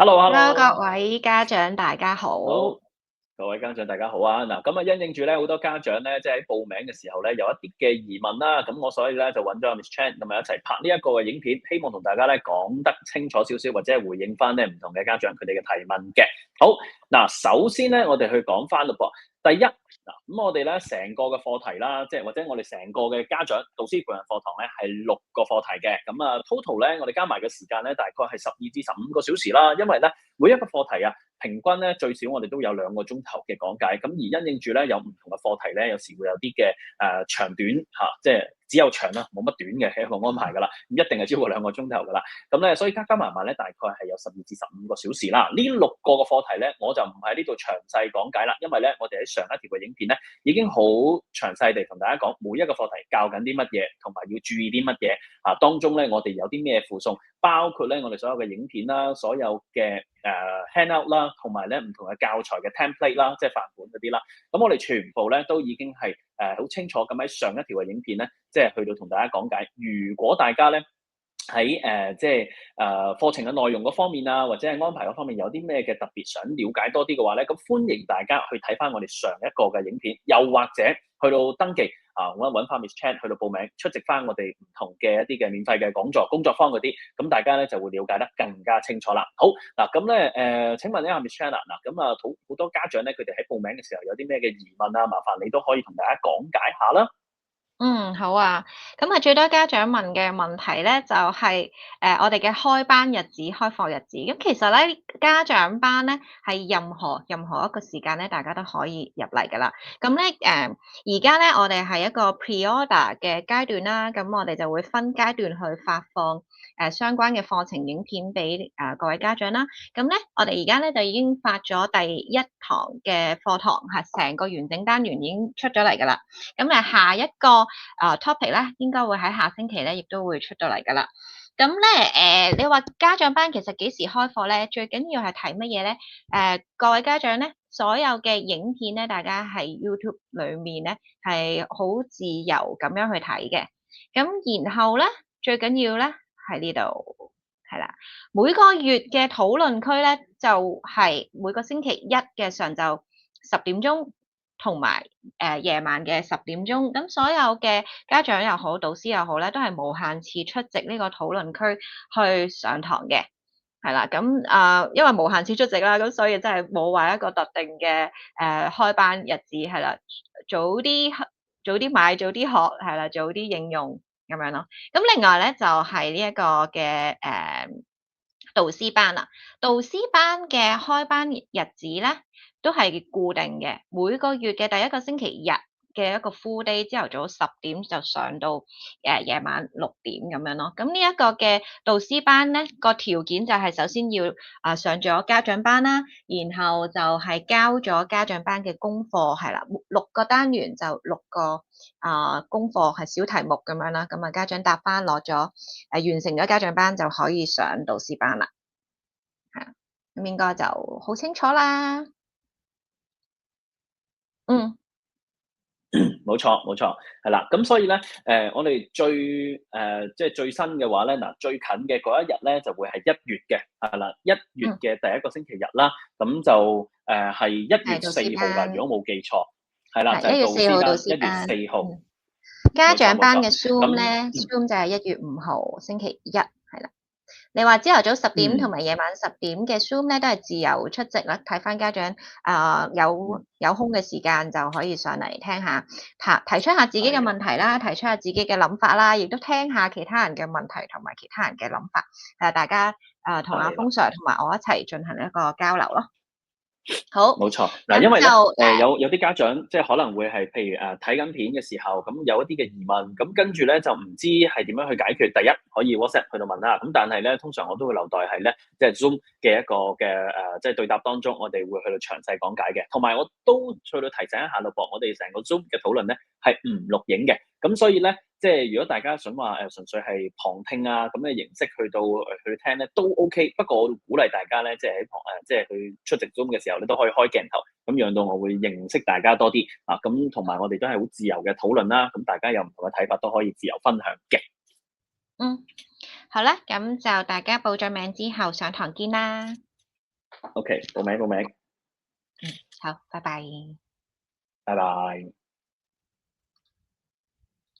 Hello，Hello，各位家長大家好。好，各位家長大家好啊！嗱，咁啊，因應住咧好多家長咧，即係喺報名嘅時候咧，有一啲嘅疑問啦，咁我所以咧就揾咗阿 Miss Chan 咁啊一齊拍呢一個嘅影片，希望同大家咧講得清楚少少，或者係回應翻咧唔同嘅家長佢哋嘅提問嘅。好，嗱，首先咧我哋去講翻咯噃，第一嗱，咁我哋咧成個嘅課題啦，即係或者我哋成個嘅家長導師培訓課堂咧係6個課題嘅，咁啊 total 咧我哋加埋嘅時間咧大概係12至15個小時啦，因為咧每一個課題啊。平均咧最少我哋都有2個鐘頭嘅講解，咁而因應住咧有唔同嘅課題咧，有時會有啲嘅長短嚇，即係只有長啦，冇乜短嘅係一個安排㗎啦，咁一定係超過2個鐘頭㗎啦。咁咧所以加加埋埋咧，大概係有12至15個小時啦。呢6個嘅課題咧，我就唔喺呢度詳細講解啦，因為咧我哋喺上一條嘅影片咧已經好詳細地同大家講每一個課題教緊啲乜嘢，同埋要注意啲乜嘢啊。當中咧我哋有啲咩附送，包括咧我哋所有嘅影片啦，所有嘅handout 啦，同埋咧唔同嘅教材嘅 template 啦，即係範本嗰啲啦。咁我哋全部咧都已經係好清楚咁喺上一條嘅影片咧，即係去到同大家講解。如果大家咧喺即係課程嘅內容嗰方面啊，或者係安排嗰方面有啲咩嘅特別想了解多啲嘅話咧，咁歡迎大家去睇翻我哋上一個嘅影片，又或者去到登記啊，揾翻 Miss Chan 去到報名出席翻我哋唔同嘅一啲嘅免費嘅講座、工作坊嗰啲，咁大家咧就會了解得更加清楚啦。好嗱，咁咧請問一下 Miss Chan 嗱，咁啊好多家長咧，佢哋喺報名嘅時候有啲咩嘅疑問啊，麻煩你都可以同大家講解下啦。好啊。咁啊，最多家長問嘅問題咧，就係我哋嘅開班日子、開課日子。咁其實咧，家長班咧係任何一個時間咧，大家都可以入嚟噶啦。咁咧而家咧我哋係一個 pre-order 嘅階段啦，咁我哋就會分階段去發放相關嘅課程影片俾各位家長啦。咁咧，我哋而家咧就已經發咗第一堂嘅課堂，係成個完整單元已經出咗嚟噶啦。咁下一個topic 咧，應該會喺下星期咧，亦都會出到嚟噶啦。咁咧你話家長班其實幾時開課咧？最緊要係睇乜嘢咧？各位家長咧，所有嘅影片咧，大家喺 YouTube 裏面咧係好自由咁樣去睇嘅。咁然後咧，最緊要咧喺呢度係啦，每個月嘅討論區咧就係每個星期一嘅上晝10點鐘。同埋夜晚嘅10點鐘，咁所有嘅家長又好，導師又好咧，都係無限次出席呢個討論區去上堂嘅，係啦。咁因為無限次出席啦，咁所以真係冇話一個特定嘅開班日子係啦，早啲買，早啲學係啦，早啲應用咁樣咯。咁另外咧就係呢一個嘅導師班啦，導師班嘅開班日子咧都係固定嘅，每個月嘅第一個星期日嘅一個 full day，朝頭早10點就上到夜晚6點咁樣咯。咁呢一個嘅導師班咧，個條件就係首先要上咗家長班啦，然後就係交咗家長班嘅功課係啦，6個單元就6個功課係小題目咁樣啦。咁家長答翻攞咗完成咗家長班就可以上導師班啦。係啊，咁應該就好清楚啦。嗯。冇錯冇錯，係啦。咁所以咧，我哋即係最新嘅話咧，嗱最近嘅嗰一日咧，就會係1月嘅，係啦，1月嗯，嘅第一個星期日啦。咁就係1月係導師4號㗎，班，如果冇記錯，係啦，就係係1月4號導導師班，1月師班。4號，嗯，家冇錯冇錯。長班嘅 Zoom 咁咧，Zoom 就係1月5號星期一，係啦。你話朝頭早10點同嗯埋夜晚10點嘅 Zoom 咧，都係自由出席啦，睇翻家長嗯，有空嘅時間就可以上嚟聽下，提出下自己嘅係啦。問題啦，提出下自己嘅諗法啦，亦都聽下其他人嘅問題同埋其他人嘅諗法，大家同阿峰 係啦。Sir 同埋我一齊進行一個交流咯。好，冇錯，嗱，咁因為咧，就有啲家長即係可能會係譬如睇緊片嘅時候，咁有一啲嘅疑問，咁跟住咧就唔知係點樣去解決。第一可以 WhatsApp 去到問啦，咁但係咧通常我都會留待係咧，即係 Zoom 嘅一個嘅即係對答當中，我哋會去到詳細講解嘅。同埋我都去到提醒一下咯噃，我哋成個 Zoom 嘅討論咧係唔錄影嘅，咁所以咧即係如果大家想話純粹係旁聽啊咁嘅形式去聽咧都 OK，不過我鼓勵大家咧即係喺旁即係去出席 Zoom 嘅時候咧都可以開鏡頭，咁讓到我會認識大家多啲啊，咁同埋我哋都係好自由嘅討論啦，咁大家有唔同嘅睇法都可以自由分享嘅。好啦，咁就大家報咗名之後上堂見啦。OK，報名，好，拜拜。拜拜。